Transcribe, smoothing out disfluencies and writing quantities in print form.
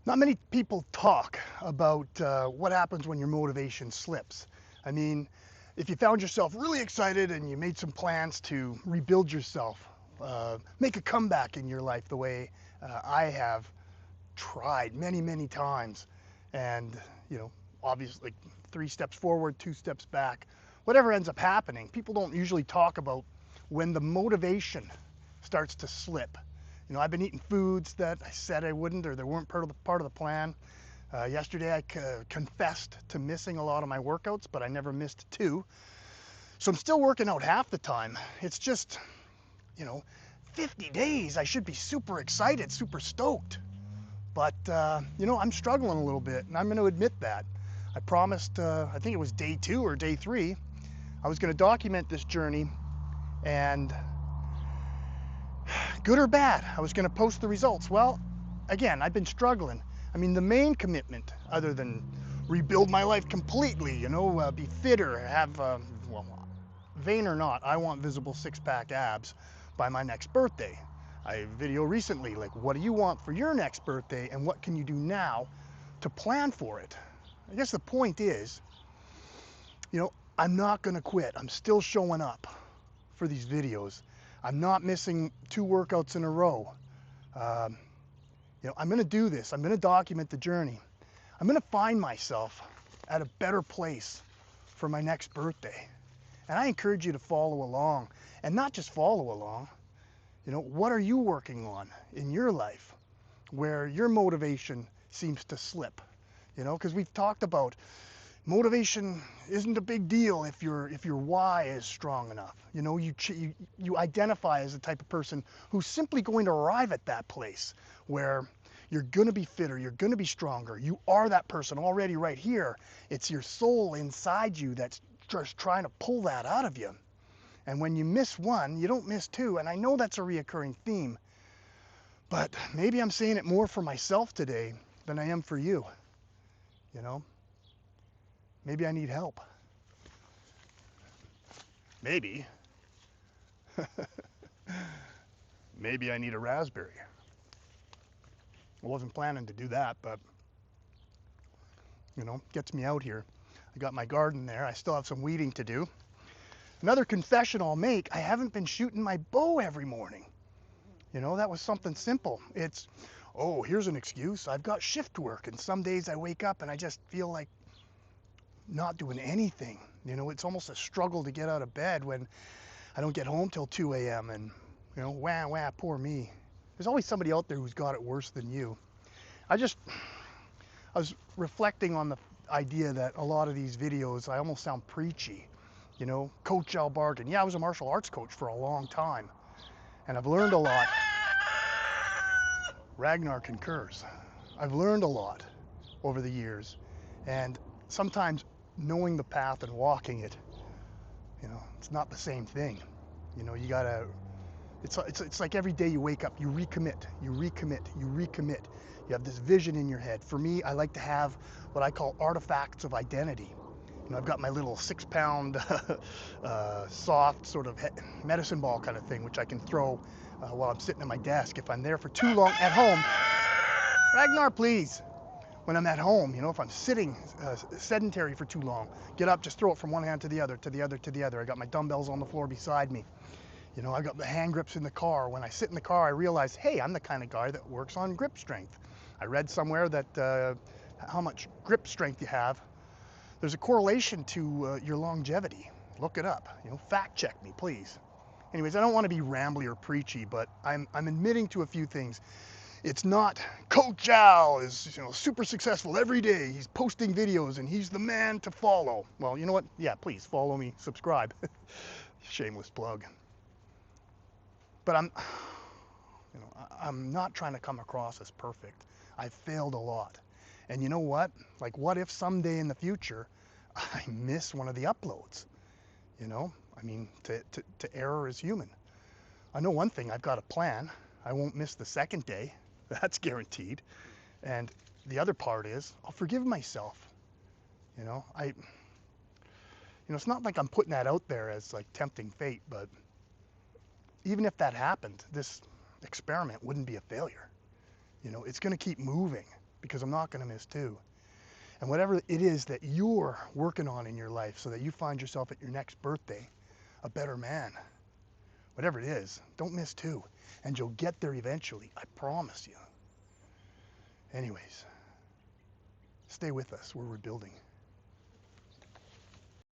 Not many people talk about what happens when your motivation slips. I mean, if you found yourself really excited and you made some plans to rebuild yourself, make a comeback in your life the way I have tried many, many times, and you know, obviously 3 steps forward, 2 steps back, whatever ends up happening, people don't usually talk about when the motivation starts to slip. You know, I've been eating foods that I said I wouldn't, or they weren't part of the plan. Yesterday, I confessed to missing a lot of my workouts, but I never missed two. So I'm still working out half the time. It's just, you know, 50 days. I should be super excited, super stoked. But, you know, I'm struggling a little bit, and I'm going to admit that. I promised, I think it was day 2 or day 3, I was going to document this journey, and good or bad, I was going to post the results. Well, again, I've been struggling. I mean, the main commitment, other than rebuild my life completely, you know, be fitter, have, well, vain or not, I want visible six-pack abs by my next birthday. I video recently, like, what do you want for your next birthday, and what can you do now to plan for it? I guess the point is, you know, I'm not gonna quit. I'm still showing up for these videos. I'm not missing 2 workouts in a row. Um, you know, I'm gonna do this. I'm gonna document the journey. I'm gonna find myself at a better place for my next birthday. And I encourage you to follow along, and not just follow along. You know, what are you working on in your life where your motivation seems to slip? You know, because we've talked about motivation isn't a big deal if your why is strong enough. You know, you identify as the type of person who's simply going to arrive at that place where you're going to be fitter, you're going to be stronger. You are that person already right here. It's your soul inside you that's just trying to pull that out of you. And when you miss one, you don't miss two. And I know that's a reoccurring theme, but maybe I'm saying it more for myself today than I am for you. You know, maybe I need help. Maybe, maybe I need a raspberry. I wasn't planning to do that, but you know, gets me out here. I got my garden there. I still have some weeding to do. Another confession I'll make, I haven't been shooting my bow every morning. You know, that was something simple. It's, oh, here's an excuse. I've got shift work, and some days I wake up and I just feel like not doing anything. You know, it's almost a struggle to get out of bed when I don't get home till 2 a.m. and, you know, wah, wah, poor me. There's always somebody out there who's got it worse than you. I was reflecting on the idea that a lot of these videos, I almost sound preachy. You know, Coach Al Barton. Yeah, I was a martial arts coach for a long time, and I've learned a lot. Ragnar concurs. I've learned a lot over the years, and sometimes knowing the path and walking it, you know, it's not the same thing. You know, you gotta, it's like every day you wake up, you recommit, you recommit, you recommit. You have this vision in your head. For me, I like to have what I call artifacts of identity. You know, I've got my little 6-pound soft sort of medicine ball kind of thing, which I can throw while I'm sitting at my desk. If I'm there for too long at home, Ragnar, please. When I'm at home, you know, if I'm sitting sedentary for too long, get up, just throw it from one hand to the other, to the other, to the other. I got my dumbbells on the floor beside me. You know, I got the hand grips in the car. When I sit in the car, I realize, hey, I'm the kind of guy that works on grip strength. I read somewhere that how much grip strength you have, there's a correlation to your longevity. Look it up. You know, fact check me, please. Anyways, I don't want to be rambly or preachy, but I'm admitting to a few things. It's not Coach Al is, you know, super successful every day. He's posting videos and he's the man to follow. Well, you know what? Yeah, please follow me, subscribe. Shameless plug. But you know, I'm not trying to come across as perfect. I've failed a lot. And you know what? Like, what if someday in the future I miss one of the uploads? You know, I mean, to error is human. I know one thing, I've got a plan. I won't miss the second day. That's guaranteed. And the other part is, I'll forgive myself. You know, it's not like I'm putting that out there as like tempting fate, but even if that happened, this experiment wouldn't be a failure. You know, it's going to keep moving because I'm not going to miss two. And whatever it is that you're working on in your life so that you find yourself at your next birthday a better man, whatever it is, don't miss two. And you'll get there eventually, I promise you. Anyways, stay with us. We're rebuilding.